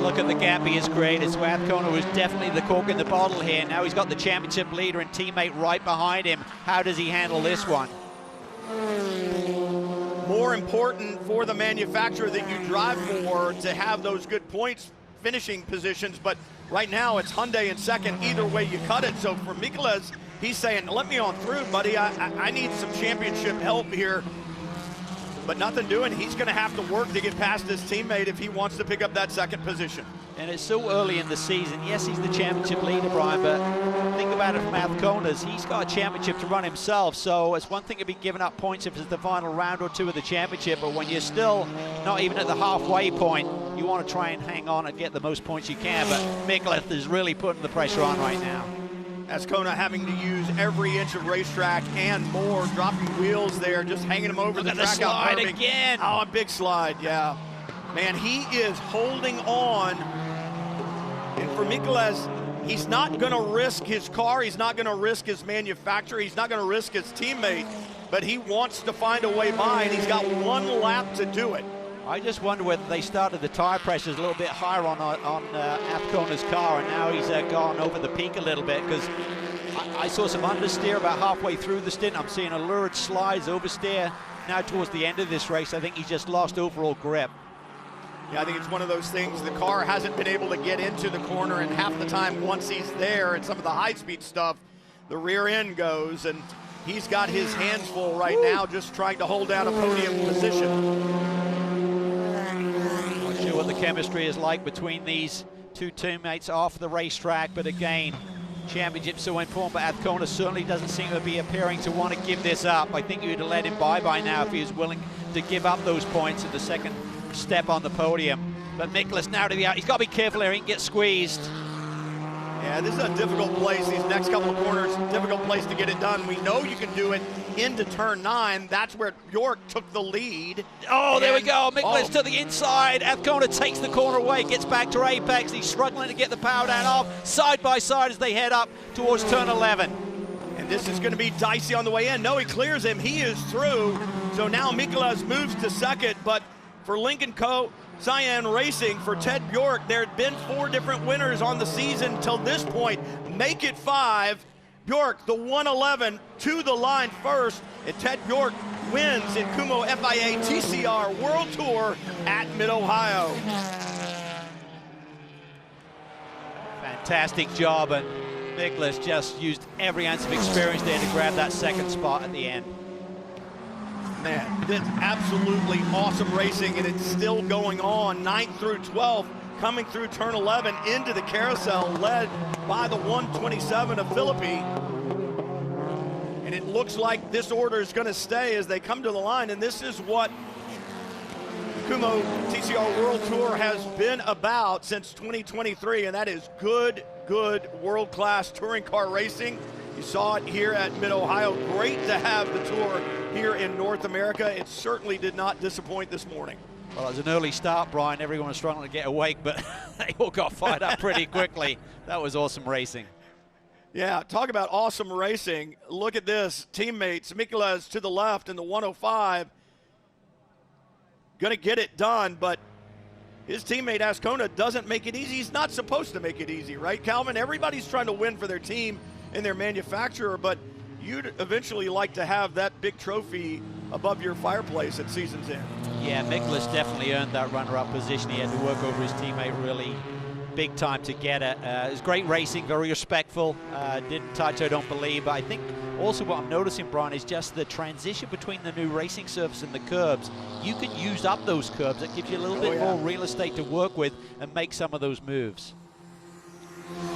Look at the gap he has created. So Ascona was definitely the cork in the bottle here. Now he's got the championship leader and teammate right behind him. How does he handle this one? More important for the manufacturer that you drive for to have those good points finishing positions, but right now it's Hyundai in second, either way you cut it. So for Miklas, he's saying, let me on through, buddy. I need some championship help here. But nothing doing. He's going to have to work to get past his teammate if he wants to pick up that second position. And it's so early in the season. Yes, he's the championship leader, Brian, but think about it from Ascona's. He's got a championship to run himself, so it's one thing to be giving up points if it's the final round or two of the championship, but when you're still not even at the halfway point, you want to try and hang on and get the most points you can, but Miklas is really putting the pressure on right now. Ascona having to use every inch of racetrack and more, dropping wheels there, just hanging them over the track. Slide again. Oh, a big slide, yeah. Man, he is holding on. And for Miklas, he's not going to risk his car. He's not going to risk his manufacturer. He's not going to risk his teammate. But he wants to find a way by, and he's got one lap to do it. I just wonder whether they started the tire pressures a little bit higher on Ascona's car, and now he's gone over the peak a little bit, because I saw some understeer about halfway through the stint. I'm seeing a lurid slides, oversteer. Now towards the end of this race, I think he's just lost overall grip. Yeah, I think it's one of those things. The car hasn't been able to get into the corner, and half the time once he's there and some of the high-speed stuff, the rear end goes, and he's got his hands full right now just trying to hold down a podium position. Not sure what the chemistry is like between these two teammates off the racetrack, but again, championship so important, but Ascona certainly doesn't seem to be appearing to want to give this up. I think you'd have let him by now if he was willing to give up those points at the second step on the podium. But Miklas now to the out. He's got to be careful here, he can get squeezed. Yeah, this is a difficult place. These next couple of corners, difficult place to get it done. We know you can do it into turn 9. That's where Bjork took the lead. Oh, there we go. Miklas to the inside. Ascona takes the corner away, gets back to apex. He's struggling to get the power down off, side by side as they head up towards turn 11. And this is going to be dicey on the way in. No, he clears him. He is through. So now Miklas moves to second, but for Lincoln Co. Cyan Racing, for Ted Bjork, there had been 4 different winners on the season till this point. Make it 5. Bjork, the 111, to the line first, and Ted Bjork wins in Kumho FIA TCR World Tour at Mid-Ohio. Fantastic job, and Miklas just used every ounce of experience there to grab that second spot at the end. Man, that's absolutely awesome racing, and it's still going on. 9th through 12th coming through turn 11 into the carousel, led by the 127 of Philippi. And it looks like this order is going to stay as they come to the line, and this is what Kumho TCR World Tour has been about since 2023, and that is good world-class touring car racing. You saw it here at Mid-Ohio. Great to have the tour here in North America. It certainly did not disappoint this morning. Well, it was an early start, Brian. Everyone was struggling to get awake, but they all got fired up pretty quickly. That was awesome racing. Yeah, talk about awesome racing. Look at this. Teammates, Mikulas to the left in the 105. Going to get it done, but his teammate Ascona doesn't make it easy. He's not supposed to make it easy, right, Calvin? Everybody's trying to win for their team and their manufacturer, but you'd eventually like to have that big trophy above your fireplace at season's end. Yeah, Mikulas definitely earned that runner-up position. He had to work over his teammate really big time to get it. It was great racing, very respectful. Didn't touch, I don't believe. But I think also what I'm noticing, Brian, is just the transition between the new racing surface and the curbs. You can use up those curbs. It gives you a little bit more real estate to work with and make some of those moves.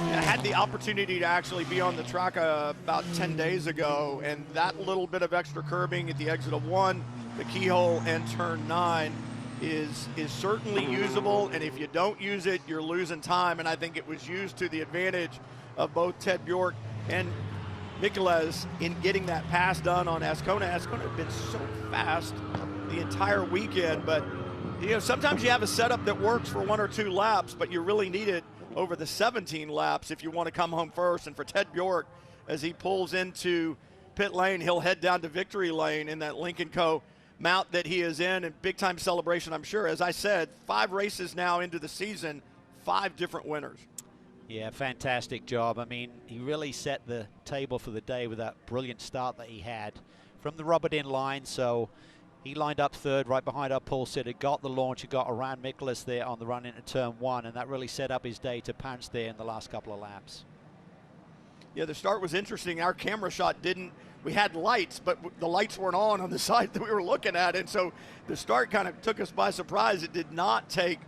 I had the opportunity to actually be on the track about 10 days ago, and that little bit of extra curbing at the exit of 1, the keyhole, and turn 9 is certainly usable, and if you don't use it, you're losing time, and I think it was used to the advantage of both Ted Bjork and Mikulas in getting that pass done on Ascona. Ascona had been so fast the entire weekend, but you know, sometimes you have a setup that works for 1 or 2 laps, but you really need it over the 17 laps if you want to come home first. And for Ted Bjork, as he pulls into pit lane, he'll head down to victory lane in that Lincoln Co. mount that he is in, and big time celebration, I'm sure. As I said, 5 races now into the season, 5 different winners. Yeah, fantastic job. I mean, he really set the table for the day with that brilliant start that he had from the rubbered in line. So he lined up third right behind our pole sitter, got the launch, he got around Mikulas there on the run into turn 1, and that really set up his day to pounce there in the last couple of laps. Yeah, the start was interesting. Our camera shot we had lights, but the lights weren't on the side that we were looking at, and so the start kind of took us by surprise. It did not take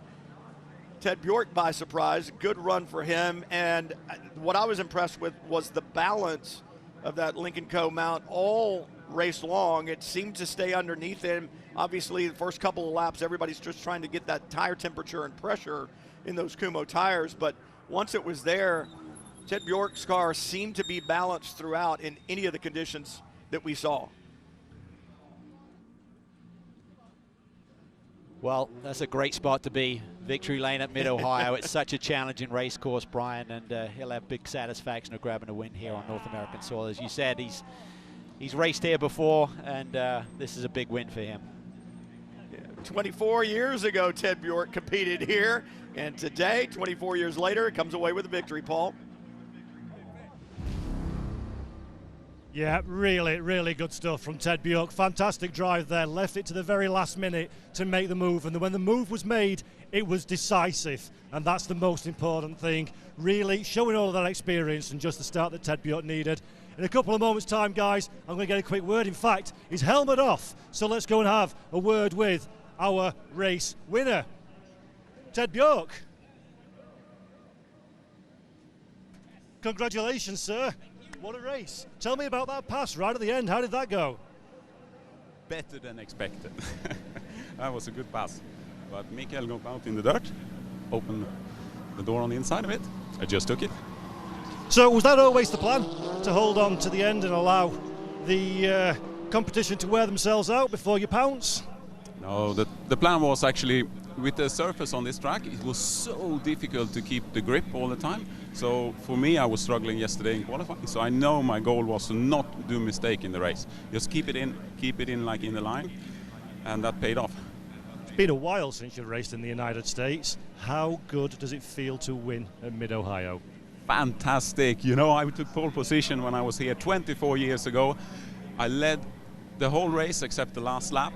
Ted Bjork by surprise. Good run for him, and what I was impressed with was the balance of that Lincoln Co. mount all race long. It seemed to stay underneath him. Obviously, the first couple of laps, everybody's just trying to get that tire temperature and pressure in those Kumho tires, but once it was there, Ted Bjork's car seemed to be balanced throughout in any of the conditions that we saw. Well, that's a great spot to be. Victory lane at Mid-Ohio. It's such a challenging race course, Brian, and he'll have big satisfaction of grabbing a win here on North American soil. As you said, he's raced here before, and this is a big win for him. 24 years ago, Ted Bjork competed here, and today, 24 years later, comes away with a victory, Paul. Yeah, really good stuff from Ted Bjork. Fantastic drive there, left it to the very last minute to make the move, and when the move was made, it was decisive, and that's the most important thing. Really showing all of that experience and just the start that Ted Bjork needed. In a couple of moments' time, guys, I'm going to get a quick word. In fact, his helmet off, so let's go and have a word with our race winner, Ted Bjork. Congratulations, sir. What a race. Tell me about that pass right at the end. How did that go? Better than expected. That was a good pass. But Mikael got out in the dirt, opened the door on the inside of it. I just took it. So was that always the plan, to hold on to the end and allow the competition to wear themselves out before you pounce? No, the plan was actually, with the surface on this track, it was so difficult to keep the grip all the time. So for me, I was struggling yesterday in qualifying. So I know my goal was to not do a mistake in the race. Just keep it in like in the line, and that paid off. It's been a while since you've raced in the United States. How good does it feel to win at Mid-Ohio? Fantastic. You know, I took pole position when I was here 24 years ago. I led the whole race except the last lap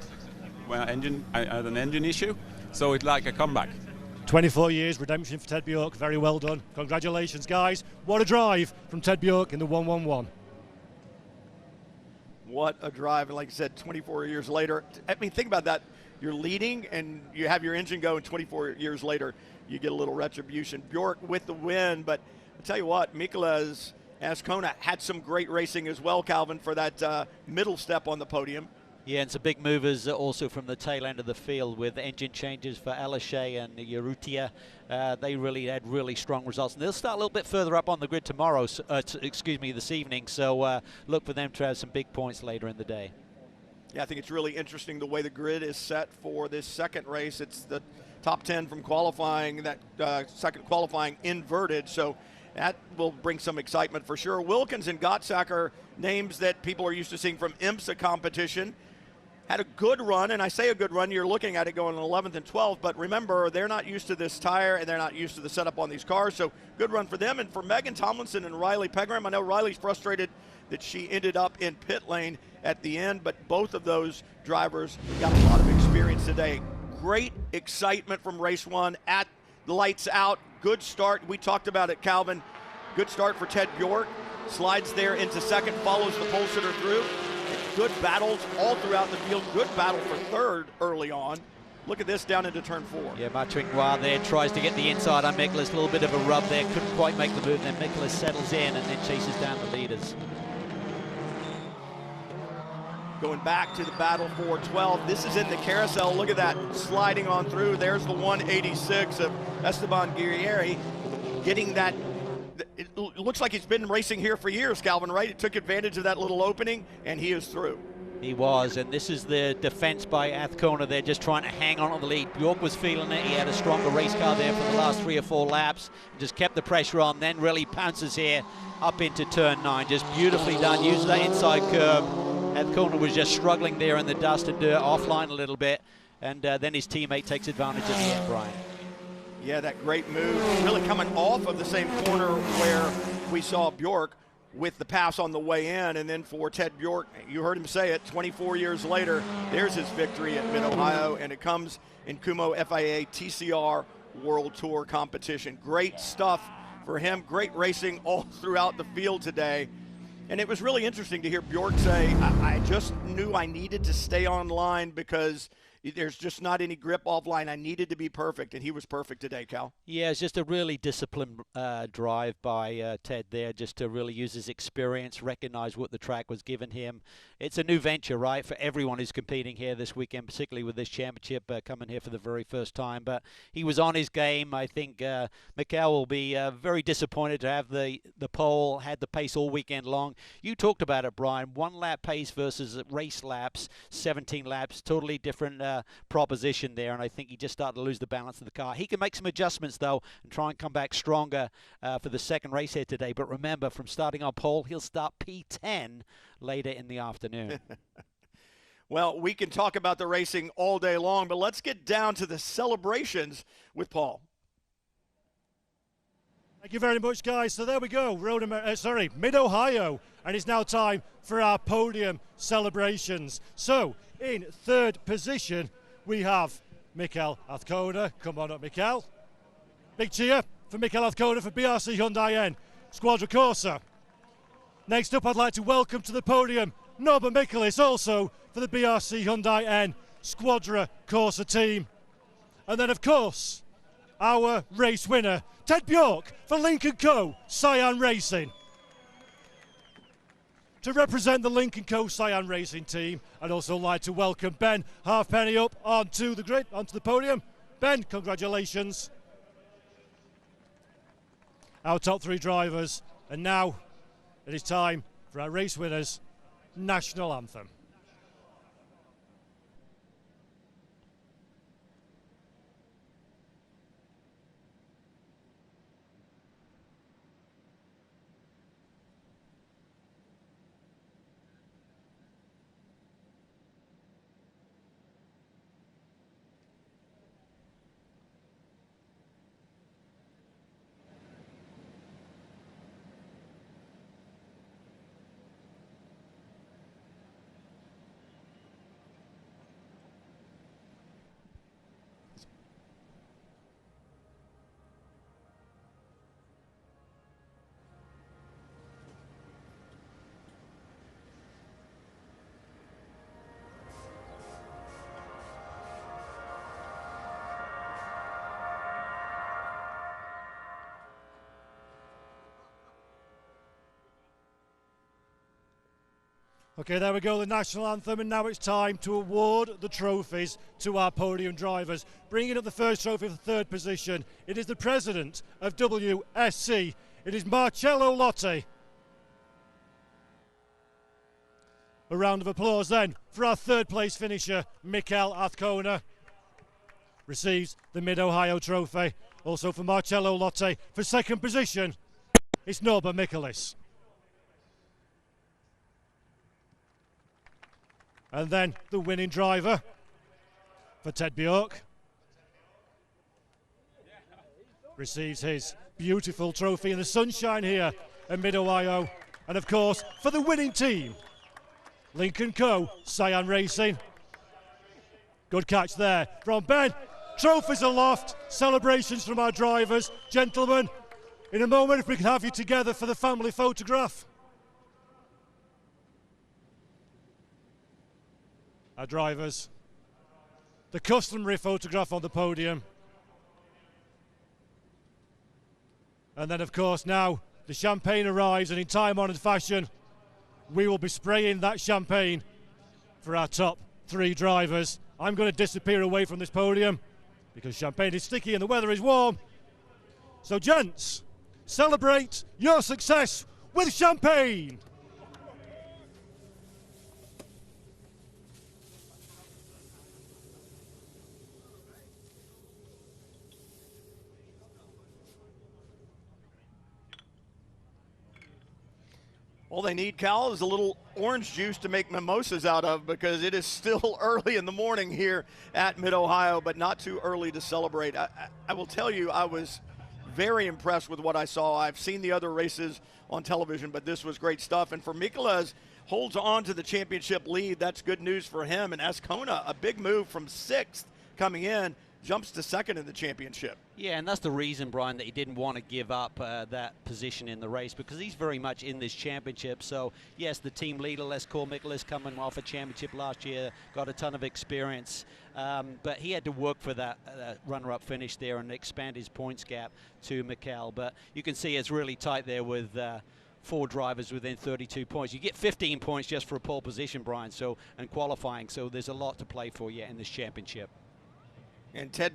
when I had an engine issue. So it's like a comeback. 24 years, redemption for Ted Bjork. Very well done. Congratulations, guys. What a drive from Ted Bjork in the 111. What a drive. And like I said, 24 years later, I mean, think about that. You're leading and you have your engine going 24 years later. you get a little retribution. Bjork with the win, but I'll tell you what, Mikola's Ascona had some great racing as well, Calvin, for that middle step on the podium. Yeah, and some big movers also from the tail end of the field with engine changes for Aleshe and Urrutia. They really had really strong results. And they'll start a little bit further up on the grid tomorrow, this evening. So look for them to have some big points later in the day. Yeah, I think it's really interesting the way the grid is set for this second race. It's the top 10 from qualifying, that second qualifying inverted. So that will bring some excitement for sure. Wilkins and Gottsack are names that people are used to seeing from IMSA competition. Had a good run, and I say a good run, you're looking at it going 11th and 12th, but remember, they're not used to this tire, and they're not used to the setup on these cars, so good run for them. And for Megan Tomlinson and Riley Pegram, I know Riley's frustrated that she ended up in pit lane at the end, but both of those drivers got a lot of experience today. Great excitement from race one at the lights out. Good start. We talked about it, Calvin. Good start for Ted Bjork. Slides there into second, follows the pole sitter through. Good battles all throughout the field. Good battle for third early on. Look at this down into turn 4. Yeah, Martringois there tries to get the inside on Miklas. A little bit of a rub there. Couldn't quite make the move. Then Miklas settles in and then chases down the leaders. Going back to the battle for 12. This is in the carousel. Look at that sliding on through. There's the 186 of Esteban Guerrieri getting that. It looks like he's been racing here for years, Calvin, right? He took advantage of that little opening, and he is through. He was, and this is the defense by Athcona. They're just trying to hang on the lead. Bjork was feeling it. He had a stronger race car there for the last 3 or 4 laps. Just kept the pressure on, then really pounces here up into turn 9. Just beautifully done. Used that inside curb. Athcona was just struggling there in the dust and dirt, offline a little bit, and then his teammate takes advantage of the end, Brian. Yeah, that great move, really coming off of the same corner where we saw Bjork with the pass on the way in. And then for Ted Bjork, you heard him say it, 24 years later, there's his victory at Mid-Ohio, and it comes in Kumho FIA TCR World Tour competition. Great stuff for him, great racing all throughout the field today. And it was really interesting to hear Bjork say, I just knew I needed to stay online because there's just not any grip offline. I needed to be perfect, and he was perfect today, Cal. Yeah, it's just a really disciplined drive by Ted there, just to really use his experience, recognize what the track was giving him. It's a new venture, right, for everyone who's competing here this weekend, particularly with this championship coming here for the very first time. But he was on his game. I think Mikkel will be very disappointed to have the pole, had the pace all weekend long. You talked about it, Brian, 1 lap pace versus race laps, 17 laps, totally different proposition there, and I think he just started to lose the balance of the car. He can make some adjustments, though, and try and come back stronger for the second race here today. But remember, from starting on pole, he'll start P10 later in the afternoon. Well, we can talk about the racing all day long, but let's get down to the celebrations with Paul. Thank you very much, guys. So there we go, Mid-Ohio, and it's now time for our podium celebrations. So in third position, we have Mikkel Athcona. Come on up, Mikkel. Big cheer for Mikkel Athcona for BRC Hyundai N Squadra Corsa. Next up, I'd like to welcome to the podium Norbert Mikulis, also for the BRC Hyundai N Squadra Corsa team. And then, of course, our race winner, Ted Bjork for Link & Co. Cyan Racing. To represent the Link & Co. Cyan Racing team, I'd also like to welcome Ben Halfpenny up onto the grid, onto the podium. Ben, congratulations. Our top 3 drivers, and now it is time for our race winners' national anthem. Okay, there we go, the national anthem, and now it's time to award the trophies to our podium drivers. Bringing up the first trophy for third position, it is the president of WSC. It is Marcello Lotti. A round of applause then for our third place finisher, Mikel Azcona. Receives the Mid-Ohio trophy. Also for Marcello Lotti. For second position, it's Norbert Michaelis. And then the winning driver for Ted Bjork receives his beautiful trophy in the sunshine here at Mid-Ohio. And of course, for the winning team, Lincoln Co. Cyan Racing. Good catch there from Ben. Trophies aloft, celebrations from our drivers. Gentlemen, in a moment, if we can have you together for the family photograph. Our drivers, the customary photograph on the podium. And then, of course, now the champagne arrives, and in time-honoured fashion, we will be spraying that champagne for our top three drivers. I'm going to disappear away from this podium because champagne is sticky and the weather is warm. So, gents, celebrate your success with champagne. All they need, Cal, is a little orange juice to make mimosas out of, because it is still early in the morning here at Mid-Ohio, but not too early to celebrate. I will tell you, I was very impressed with what I saw. I've seen the other races on television, but this was great stuff. And for Michaelis, holds on to the championship lead. That's good news for him. And Azcona, a big move from 6th coming in, jumps to 2nd in the championship. Yeah, and that's the reason, Brian, that he didn't want to give up that position in the race, because he's very much in this championship. So, yes, the team leader, let's call Michaelis, coming off a championship last year, got a ton of experience. But he had to work for that runner-up finish there and expand his points gap to Mikel. But you can see it's really tight there with 4 drivers within 32 points. You get 15 points just for a pole position, Brian, and qualifying. So there's a lot to play for yet in this championship. And Ted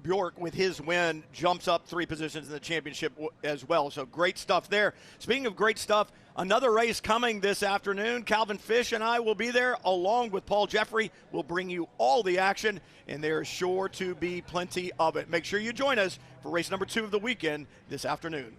Bjork, with his win, jumps up 3 positions in the championship as well. So great stuff there. Speaking of great stuff, another race coming this afternoon. Calvin Fish and I will be there, along with Paul Jeffrey. We'll bring you all the action, and there's sure to be plenty of it. Make sure you join us for race number 2 of the weekend this afternoon.